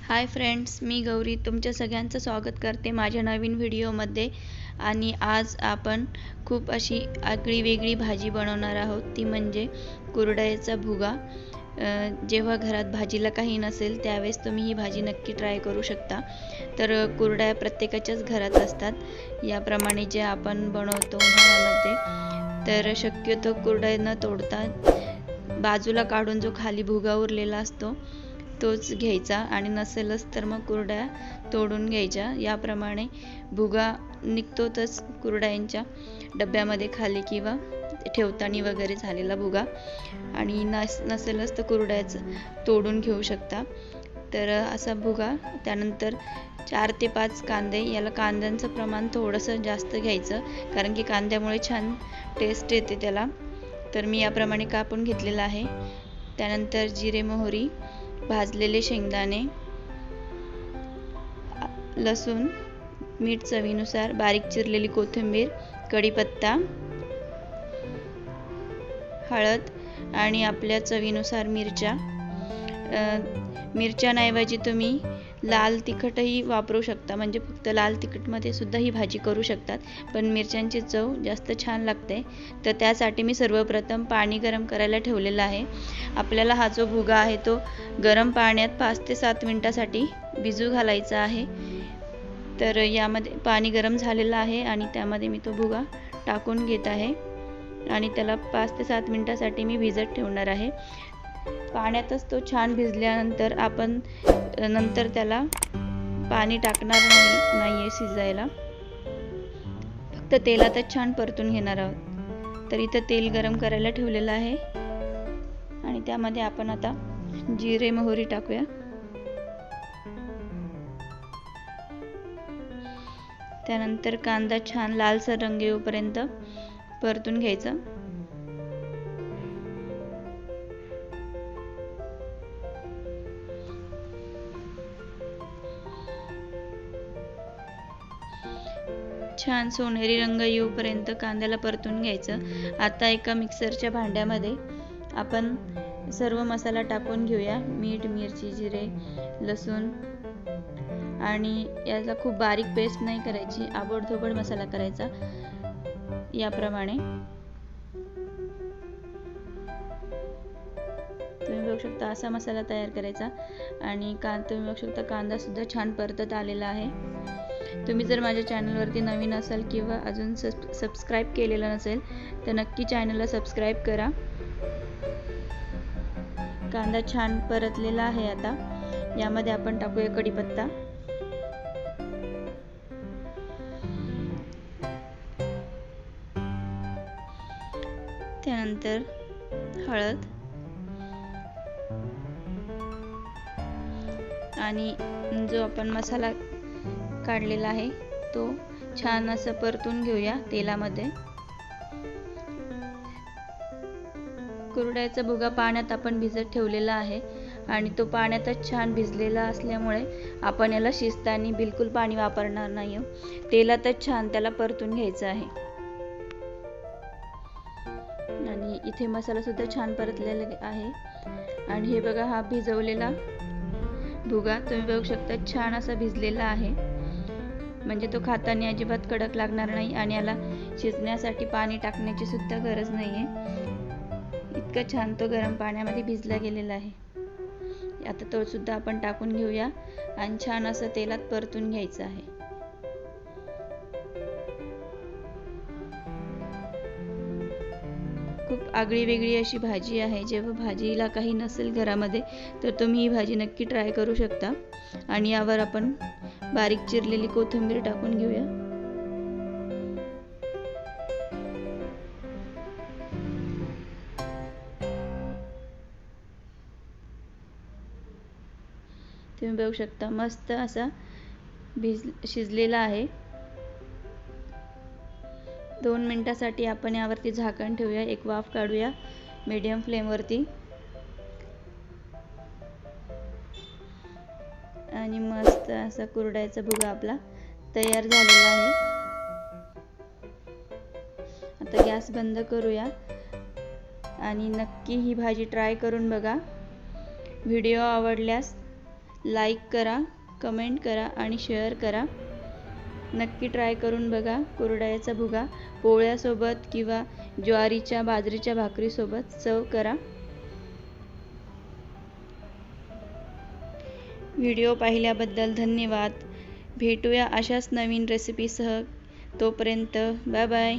Hi friends, मी गौरी तुमच्या सगळ्यांचं स्वागत करते माझ्या नवीन व्हिडिओमध्ये। आणि आज आपण खूप अशी आगळी वेगळी भाजी बनवणार आहोत, ती म्हणजे कुरडईचा भुगा। जेव्हा घरात भाजीला काही नसेल त्यावेळेस तुम्ही ही भाजी नक्की ट्राय करू शकता। तर कुरडया प्रत्येकाच्याच घरात असतात, याप्रमाणे जे आपण बनवतो उन्हाळ्यामध्ये। तर शक्यतो कुरडई न तोडता बाजूला काढून जो खाली भुगा उरलेला असतो तोच घ्यायचा, आणि नसेलच तर मग कुरड्या तोडून घ्यायच्या। याप्रमाणे भुगा निघतोच कुरड्यांच्या डब्यामध्ये खाली किंवा ठेवताना वगैरे झालेला भुगा, आणि नसेलच तर कुरड्याच तोडून घेऊ शकता। तर असा भुगा, त्यानंतर 4 ते 5 कांदे, याला कांद्यांचं प्रमाण थोडंसं जास्त घ्यायचं कारण की कांद्यामुळे छान टेस्ट येते त्याला। तर मी याप्रमाणे कापून घेतलेला आहे। त्यानंतर जिरे, मोहरी, भाजलेले शेंगदाणे, लसूण, मीठ चवीनुसार, बारीक चिरलेली कोथिंबीर, कढीपत्ता, हळद आणि आपल्या चवीनुसार मिरच्या। मिरच्यांऐवजी तुम्ही लाल तिखटही वापरू शकता, म्हणजे फक्त लाल तिखटमध्ये सुद्धा ही भाजी करू शकतात, पण मिरच्यांची चव जास्त छान लागते। तर त्यासाठी मी सर्वप्रथम पाणी गरम करायला ठेवलेलं आहे। आपल्याला हा जो भुगा आहे तो गरम पाण्यात 5 ते 7 मिनिटांसाठी भिजू घालायचा आहे। तर यामध्ये पाणी गरम झालेलं आहे आणि त्यामध्ये मी तो भुगा टाकून घेत आहे आणि त्याला 5 ते 7 मिनिटांसाठी मी भिजत ठेवणार आहे। पाण्यातच तो छान भिजल्यानंतर आपण नंतर त्याला पाणी टाकणार नाहीये शिजायला, फक्त तेलातच छान परतून घेणार आहोत। तर इथं तेल गरम करायला ठेवलेलं आहे आणि त्यामध्ये आपण आता जिरे, मोहरी टाकूया। त्यानंतर कांदा छान लालसर रंग येऊपर्यंत परतून घ्यायचा। छान सोनेरी रंग येऊपर्यंत कांद्याला परतून घ्यायचं। आता एका मिक्सरच्या भांड्यामध्ये आपण सर्व मसाला टाकून घेऊया। मीठ, मिरची, जिरे, लसूण, आणि याला खूप बारीक पेस्ट नाही करायची, आबडधोबड मसाला करायचा। याप्रमाणे तुम्ही बघू शकता असा मसाला तयार करायचा। आणि तुम्ही बघू शकता कांदा सुद्धा छान परतत आलेला आहे। तुम्ही जर माझ्या चॅनलवरती नवीन असाल किंवा अजून सबस्क्राईब केलेलं नसेल तर नक्की चॅनलला सबस्क्राईब करा। कांदा छान परतलेला आहे। आता यामध्ये आपण टाकूया कढीपत्ता, त्यानंतर हळद, आणि जो आपण मसाला काढलेला आहे तो छान असं परतून घेऊया तेलामध्ये। कुरडईचा भुगा पाण्यात आपण भिजत ठेवलेला आहे आणि तो पाण्यातच छान भिजलेला असल्यामुळे आपण याला शिजताना बिलकुल पाणी वापरणार नाही, तेलातच छान त्याला परतून घ्यायचं आहे। आणि इथे मसाला सुद्धा छान परतलेला आहे। आणि हे बघा, हा भिजवलेला भुगा तुम्ही बघू शकता छान असा भिजलेला आहे, म्हणजे तो खाताना अजिबात कडक लागणार नाही आणि याला शिजण्यासाठी पाणी टाकण्याची सुद्धा गरज नाहीये। इतका छान तो गरम पाण्यामध्ये भिजला गेलेला आहे। आता तो सुद्धा आपण टाकून घेऊया आणि छान असं तेलात परतून घ्यायचं आहे। खूप आगळी वेगळी अशी भाजी आहे। जेव्हा भाजीला काही नसेल घरामध्ये तर तुम्ही ही भाजी नक्की ट्राय करू शकता। आणि यावर आपण बारीक चिरलेली कोथिंबीर टाकून घेऊया। तुम्ही बघू शकता मस्त असा शिजलेला आहे। 2 मिनिटांसाठी आपण यावरती झाकण ठेवूया, एक वाफ काढूया मीडियम फ्लेमवरती, आणि मस्त असा कुरडईचा भुगा आपला तयार झालेला आहे। आता गॅस बंद करूया आणि नक्की ही भाजी ट्राय करून बघा। व्हिडिओ आवडल्यास लाईक करा, कमेंट करा आणि शेअर करा. नक्की ट्राय करून बघा. कुरडयाचा भुगा पोळ्यासोबत किंवा ज्वारीच्या बाजरीच्या भाकरीसोबत सर्व करा. व्हिडिओ पाहिल्याबद्दल धन्यवाद. भेटूया अशाच नवीन रेसिपीसह. तोपर्यंत बाय बाय.